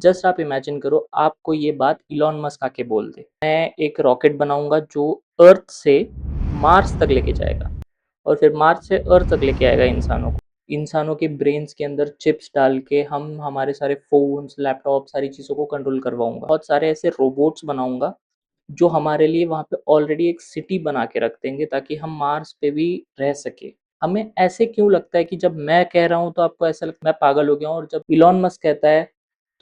Just आप imagine करो आपको ये बात इलॉन मस्क आके बोल दे, मैं एक रॉकेट बनाऊंगा जो अर्थ से मार्स तक लेके जाएगा और फिर मार्स से अर्थ तक लेके आएगा इंसानों को। इंसानों के ब्रेन्स के अंदर चिप्स डाल के हम हमारे सारे फोन्स, लैपटॉप, सारी चीज़ों को कंट्रोल करवाऊंगा। बहुत सारे ऐसे रोबोट्स बनाऊंगा जो हमारे लिए वहाँ पे ऑलरेडी एक सिटी बना के रख देंगे ताकि हम मार्स पे भी रह सके। हमें ऐसे क्यों लगता है कि जब मैं कह रहा हूँ तो आपको ऐसा लगता है मैं पागल हो गया हूँ, और जब इलॉन मस्क कहता है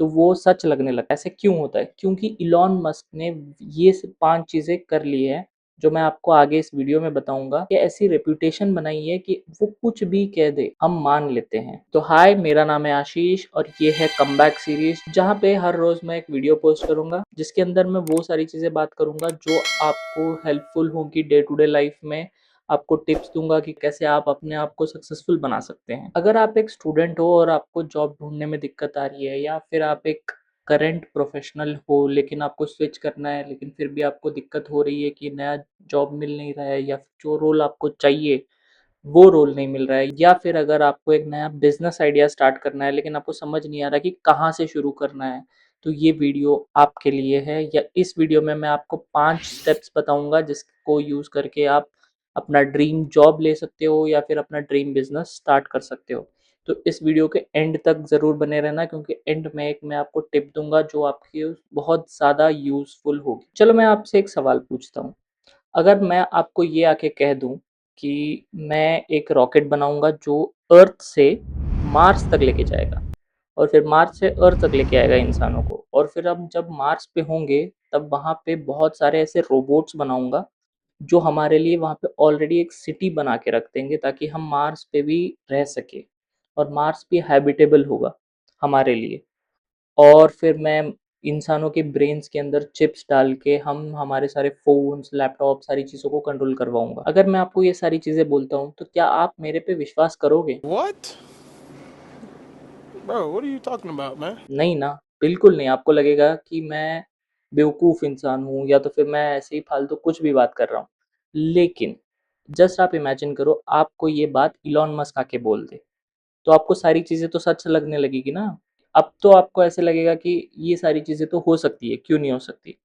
तो वो सच लगने लगता है। ऐसे क्यों होता है? क्योंकि इलॉन मस्क ने ये 5 चीज़ें कर ली है जो मैं आपको आगे इस वीडियो में बताऊंगा। कि ऐसी रेपुटेशन बनाई है कि वो कुछ भी कह दे हम मान लेते हैं। तो हाय, मेरा नाम है आशीष और ये है कमबैक सीरीज, जहाँ पे हर रोज मैं एक वीडियो पोस्ट करूंगा जिसके अंदर मैं वो सारी चीजें बात करूंगा जो आपको हेल्पफुल होंगी डे टू डे लाइफ में। आपको टिप्स दूंगा कि कैसे आप अपने आप को सक्सेसफुल बना सकते हैं। अगर आप एक स्टूडेंट हो और आपको जॉब ढूंढने में दिक्कत आ रही है, या फिर आप एक करंट प्रोफेशनल हो लेकिन आपको स्विच करना है, लेकिन फिर भी आपको दिक्कत हो रही है कि नया जॉब मिल नहीं रहा है, या फिर जो रोल आपको चाहिए वो रोल नहीं मिल रहा है, या फिर अगर आपको एक नया बिजनेस आइडिया स्टार्ट करना है लेकिन आपको समझ नहीं आ रहा कि कहाँ से शुरू करना है, तो ये वीडियो आपके लिए है। या इस वीडियो में मैं आपको 5 स्टेप्स बताऊंगा जिसको यूज़ करके आप अपना ड्रीम जॉब ले सकते हो या फिर अपना ड्रीम बिजनेस स्टार्ट कर सकते हो। तो इस वीडियो के एंड तक ज़रूर बने रहना, क्योंकि एंड में एक मैं आपको टिप दूंगा जो आपकी बहुत ज़्यादा यूज़फुल होगी। चलो मैं आपसे एक सवाल पूछता हूँ। अगर मैं आपको ये आके कह दूं कि मैं एक रॉकेट बनाऊंगा जो अर्थ से मार्स तक लेके जाएगा और फिर मार्स से अर्थ तक लेके आएगा इंसानों को, और फिर हम जब मार्स पे होंगे तब वहाँ पे बहुत सारे ऐसे रोबोट्स बनाऊंगा जो हमारे लिए वहाँ पे ऑलरेडी एक सिटी बना के रख देंगे ताकि हम मार्स पे भी रह सके और मार्स भी हैबिटेबल होगा हमारे लिए। और फिर मैं इंसानों के ब्रेन्स के अंदर चिप्स डाल के हम हमारे सारे फ़ोन्स, लैपटॉप, सारी चीज़ों को कंट्रोल करवाऊँगा। अगर मैं आपको ये सारी चीज़ें बोलता हूँ, तो क्या आप मेरे पे विश्वास करोगे? What? Bro, what are you talking about, man? नहीं ना, बिल्कुल नहीं। आपको लगेगा कि मैं बेवकूफ़ इंसान हूँ या तो फिर मैं ऐसे ही फालतू कुछ भी बात कर रहा हूँ। लेकिन जस्ट आप इमेजिन करो आपको ये बात इलॉन मस्क आके बोल दे, तो आपको सारी चीज़ें तो सच लगने लगेगी ना। अब तो आपको ऐसे लगेगा कि ये सारी चीज़ें तो हो सकती है, क्यों नहीं हो सकती।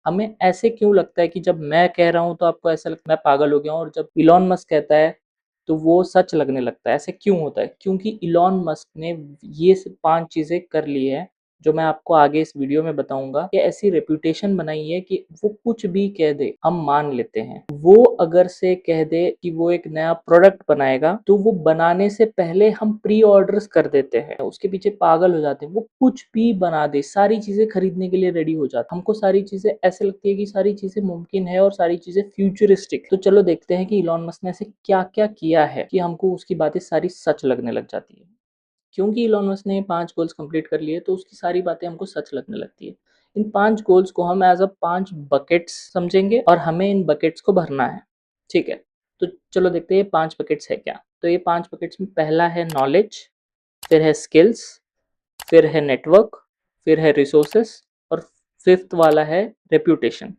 हमें ऐसे क्यों लगता है कि जब मैं कह रहा हूँ तो आपको ऐसा लगता है मैं पागल हो गया हूँ, और जब इलॉन मस्क कहता है तो वो सच लगने लगता है। ऐसे क्यों होता है? क्योंकि इलॉन मस्क ने ये 5 चीज़ें कर ली है जो मैं आपको आगे इस वीडियो में बताऊंगा। कि ऐसी रेपुटेशन बनाई है कि वो कुछ भी कह दे हम मान लेते हैं। वो अगर से कह दे कि वो एक नया प्रोडक्ट बनाएगा तो वो बनाने से पहले हम प्री ऑर्डर्स कर देते हैं, उसके पीछे पागल हो जाते हैं। वो कुछ भी बना दे, सारी चीजें खरीदने के लिए रेडी हो जाते हैं। हमको सारी चीजें ऐसे लगती है कि सारी चीजें मुमकिन है और सारी चीजें फ्यूचरिस्टिक। तो चलो देखते हैं कि इलॉन मस्क ने ऐसे क्या क्या किया है कि हमको उसकी बातें सारी सच लगने लग जाती है। क्योंकि इलॉन मस्क ने 5 गोल्स कंप्लीट कर लिए तो उसकी सारी बातें हमको सच लगने लगती है। इन 5 गोल्स को हम एज़ अ 5 बकेट्स समझेंगे और हमें इन बकेट्स को भरना है। ठीक है? तो चलो देखते हैं ये 5 बकेट्स है क्या? तो ये 5 बकेट्स में पहला है नॉलेज, फिर है स्किल्स, फिर है नेटवर्क, फिर है रिसोर्सेस और 5th वाला है रेप्यूटेशन।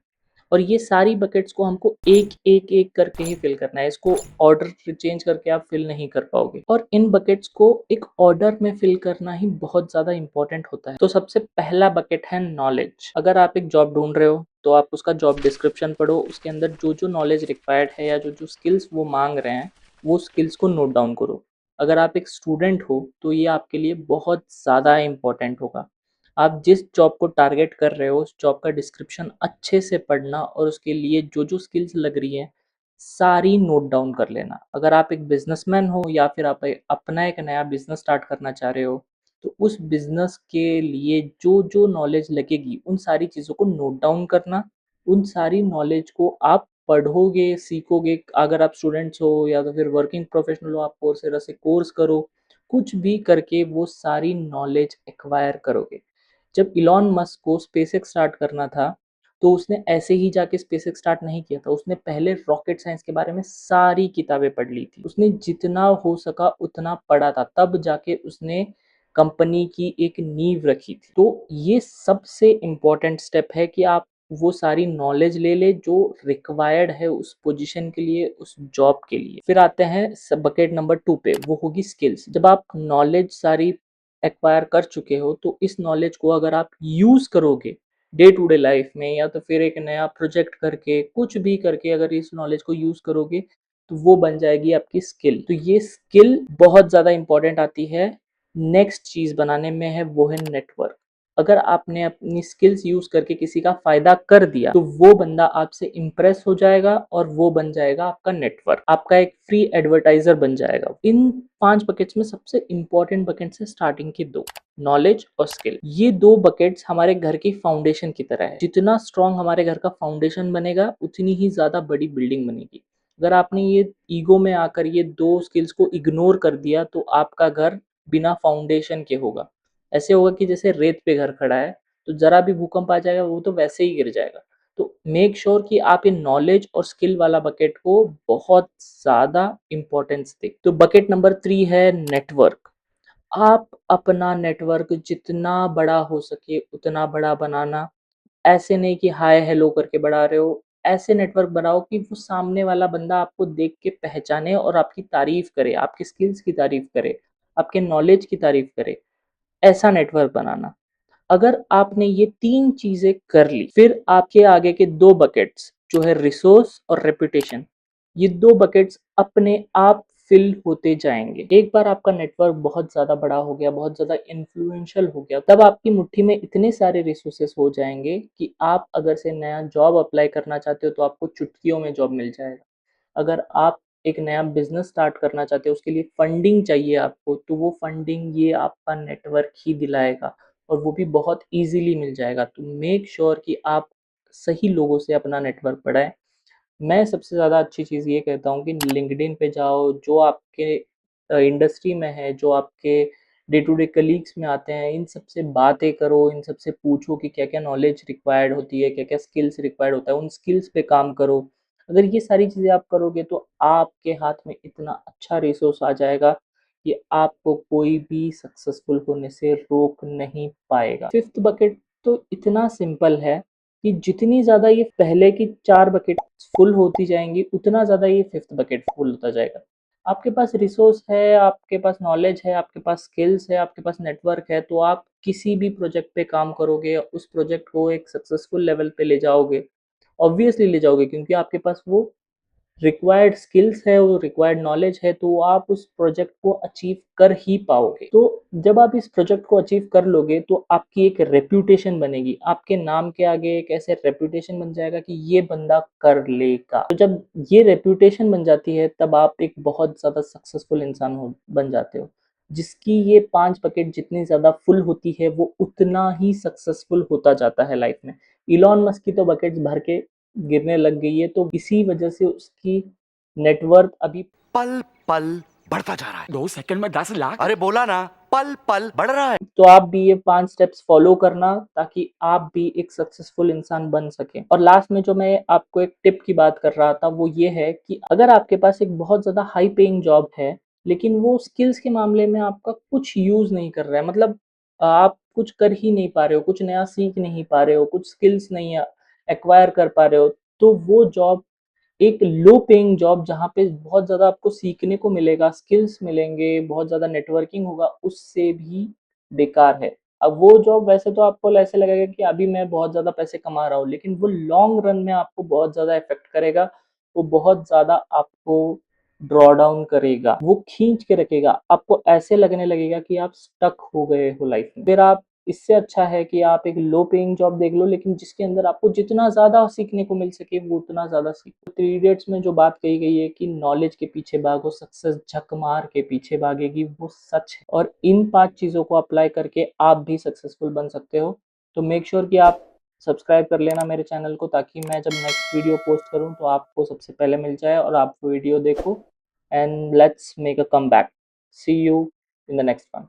और ये सारी बकेट्स को हमको एक एक एक करके ही फिल करना है। इसको ऑर्डर चेंज करके आप फिल नहीं कर पाओगे, और इन बकेट्स को एक ऑर्डर में फिल करना ही बहुत ज़्यादा इंपॉर्टेंट होता है। तो सबसे पहला बकेट है नॉलेज। अगर आप एक जॉब ढूंढ रहे हो तो आप उसका जॉब डिस्क्रिप्शन पढ़ो, उसके अंदर जो जो नॉलेज रिक्वायर्ड है या जो जो स्किल्स वो मांग रहे हैं वो स्किल्स को नोट डाउन करो। अगर आप एक स्टूडेंट हो तो ये आपके लिए बहुत ज़्यादा इम्पोर्टेंट होगा। आप जिस जॉब को टारगेट कर रहे हो उस जॉब का डिस्क्रिप्शन अच्छे से पढ़ना और उसके लिए जो जो स्किल्स लग रही हैं सारी नोट डाउन कर लेना। अगर आप एक बिजनेसमैन हो या फिर आप अपना एक नया बिजनेस स्टार्ट करना चाह रहे हो तो उस बिजनेस के लिए जो जो नॉलेज लगेगी उन सारी चीज़ों को नोट डाउन करना। उन सारी नॉलेज को आप पढ़ोगे, सीखोगे। अगर आप स्टूडेंट्स हो या तो फिर वर्किंग प्रोफेशनल हो, आप कोर्सेरा से कोर्स करो, कुछ भी करके वो सारी नॉलेज एक्वायर करोगे। जब इलॉन मस्क को स्पेसएक्स स्टार्ट करना था तो उसने ऐसे ही जाके स्पेसएक्स स्टार्ट नहीं किया था। उसने पहले रॉकेट साइंस के बारे में सारी किताबें पढ़ ली थी। उसने जितना हो सका उतना पढ़ा था, तब जाके उसने कंपनी की एक नींव रखी थी। तो ये सबसे इम्पोर्टेंट स्टेप है कि आप वो सारी नॉलेज ले ले जो रिक्वायर्ड है उस पोजीशन के लिए, उस जॉब के लिए। फिर आते हैं बकेट नंबर 2 पे, वो होगी स्किल्स। जब आप नॉलेज सारी एक्वायर कर चुके हो, तो इस नॉलेज को अगर आप यूज़ करोगे डे टू डे लाइफ में, या तो फिर एक नया प्रोजेक्ट करके, कुछ भी करके अगर इस नॉलेज को यूज़ करोगे, तो वो बन जाएगी आपकी स्किल। तो ये स्किल बहुत ज़्यादा इम्पोर्टेंट आती है। नेक्स्ट चीज़ बनाने में है, वो है नेटवर्क। अगर आपने अपनी स्किल्स यूज़ करके किसी का फ़ायदा कर दिया, तो वो बंदा आपसे इम्प्रेस हो जाएगा और वो बन जाएगा आपका नेटवर्क, आपका एक फ्री एडवर्टाइज़र बन जाएगा। इन 5 बकेट्स में सबसे इम्पोर्टेंट बकेट्स है स्टार्टिंग के 2, नॉलेज और स्किल। ये 2 बकेट्स हमारे घर की फाउंडेशन की तरह है। जितना स्ट्रॉन्ग हमारे घर का फाउंडेशन बनेगा, उतनी ही ज़्यादा बड़ी बिल्डिंग बनेगी। अगर आपने ये ईगो में आकर ये 2 स्किल्स को इग्नोर कर दिया, तो आपका घर बिना फाउंडेशन के होगा। ऐसे होगा कि जैसे रेत पे घर खड़ा है, तो ज़रा भी भूकंप आ जाएगा, वो तो वैसे ही गिर जाएगा। तो मेक श्योर कि आप इन नॉलेज और स्किल वाला बकेट को बहुत ज़्यादा इम्पोर्टेंस दें। तो बकेट नंबर 3 है नेटवर्क। आप अपना नेटवर्क जितना बड़ा हो सके उतना बड़ा बनाना। ऐसे नहीं कि हाय हेलो करके बढ़ा रहे हो, ऐसे नेटवर्क बनाओ कि वो सामने वाला बंदा आपको देख के पहचाने और आपकी तारीफ करे, आपकी स्किल्स की तारीफ करे, आपके नॉलेज की तारीफ करे। ऐसा नेटवर्क बनाना। अगर आपने ये 3 चीज़ें कर ली, फिर आपके आगे के 2 बकेट्स जो है रिसोर्स और रेपुटेशन, ये 2 बकेट्स अपने आप फिल होते जाएँगे। एक बार आपका नेटवर्क बहुत ज़्यादा बड़ा हो गया, बहुत ज़्यादा इन्फ्लुएंशियल हो गया, तब आपकी मुट्ठी में इतने सारे रिसोर्सेस हो जाएँगे कि आप अगर से नया जॉब अप्लाई करना चाहते हो, तो आपको चुटकियों में जॉब मिल जाएगा। अगर आप एक नया बिज़नेस स्टार्ट करना चाहते हो, उसके लिए फंडिंग चाहिए आपको, तो वो फंडिंग ये आपका नेटवर्क ही दिलाएगा और वो भी बहुत ईज़िली मिल जाएगा। तो मेक श्योर कि आप सही लोगों से अपना नेटवर्क बढ़ाएँ। मैं सबसे ज़्यादा अच्छी चीज़ ये कहता हूँ कि लिंक्डइन पे जाओ, जो आपके इंडस्ट्री में है, जो आपके डे टू डे कलीग्स में आते हैं, इन सब से बातें करो, इन सब से पूछो कि क्या-क्या नॉलेज रिक्वायर्ड होती है, क्या-क्या स्किल्स रिक्वायर्ड होता है, उन स्किल्स पे काम करो। अगर ये सारी चीज़ें आप करोगे, तो आपके हाथ में इतना अच्छा रिसोर्स आ जाएगा कि आपको कोई भी सक्सेसफुल होने से रोक नहीं पाएगा। 5th बकेट तो इतना सिंपल है कि जितनी ज़्यादा ये पहले की 4 बकेट फुल होती जाएँगी, उतना ज़्यादा ये 5th बकेट फुल होता जाएगा। आपके पास रिसोर्स है, आपके पास नॉलेज है, आपके पास स्किल्स है, आपके पास नेटवर्क है, तो आप किसी भी प्रोजेक्ट पे काम करोगे, उस प्रोजेक्ट को एक सक्सेसफुल लेवल पे ले जाओगे। ऑब्वियसली ले जाओगे, क्योंकि आपके पास वो रिक्वायर्ड स्किल्स है, वो रिक्वायर्ड नॉलेज है, तो आप उस प्रोजेक्ट को अचीव कर ही पाओगे। तो जब आप इस प्रोजेक्ट को अचीव कर लोगे, तो आपकी एक रेप्यूटेशन बनेगी। आपके नाम के आगे एक ऐसे रेप्यूटेशन बन जाएगा कि ये बंदा कर लेगा। तो जब ये रेप्यूटेशन बन जाती है, तब आप एक बहुत ज़्यादा सक्सेसफुल इंसान बन जाते हो। जिसकी ये 5 बकेट जितनी ज़्यादा फुल होती है, वो उतना ही सक्सेसफुल होता जाता है लाइफ में। इलॉन मस्क की तो बकेट्स भर के गिरने लग गई है, तो इसी वजह से उसकी नेटवर्थ अभी पल पल बढ़ता जा रहा है। 2 सेकंड में 10 लाख। अरे बोला ना, पल पल बढ़ रहा है। तो आप भी ये 5 स्टेप्स फॉलो करना, ताकि आप भी एक सक्सेसफुल इंसान बन सकें। और लास्ट में जो मैं आपको एक टिप की बात कर रहा था, वो ये है कि अगर आपके पास एक बहुत ज़्यादा हाई पेइंग जॉब है, लेकिन वो स्किल्स के मामले में आपका कुछ यूज़ नहीं कर रहा है, मतलब आप कुछ कर ही नहीं पा रहे हो, कुछ नया सीख नहीं पा रहे हो, कुछ स्किल्स नहीं एक्वायर कर पा रहे हो, तो वो जॉब एक लो पेइंग जॉब, जहाँ पे बहुत ज़्यादा आपको सीखने को मिलेगा, स्किल्स मिलेंगे, बहुत ज़्यादा नेटवर्किंग होगा, उससे भी बेकार है। अब वो जॉब वैसे तो आपको ऐसे लगेगा कि अभी मैं बहुत ज़्यादा पैसे कमा रहा हूँ, लेकिन वो लॉन्ग रन में आपको बहुत ज़्यादा इफ़ेक्ट करेगा, वो बहुत ज़्यादा आपको ड्रॉ डाउन करेगा, वो खींच के रखेगा, आपको ऐसे लगने लगेगा कि आप स्टक हो गए हो लाइफ़ में। फिर आप इससे अच्छा है कि आप एक लो पेइंग जॉब देख लो, लेकिन जिसके अंदर आपको जितना ज़्यादा सीखने को मिल सके, वो उतना ज़्यादा सीखो। 3 इडियट्स में जो बात कही गई है कि नॉलेज के पीछे भागो, सक्सेस झक मार के पीछे भागेगी, वो सच है। और इन 5 चीज़ों को अप्लाई करके आप भी सक्सेसफुल बन सकते हो। तो मेक श्योर कि आप सब्सक्राइब कर लेना मेरे चैनल को, ताकि मैं जब नेक्स्ट वीडियो पोस्ट करूँ, तो आपको सबसे पहले मिल जाए और आप वो वीडियो देखो। And let's make a comeback. See you in the next one.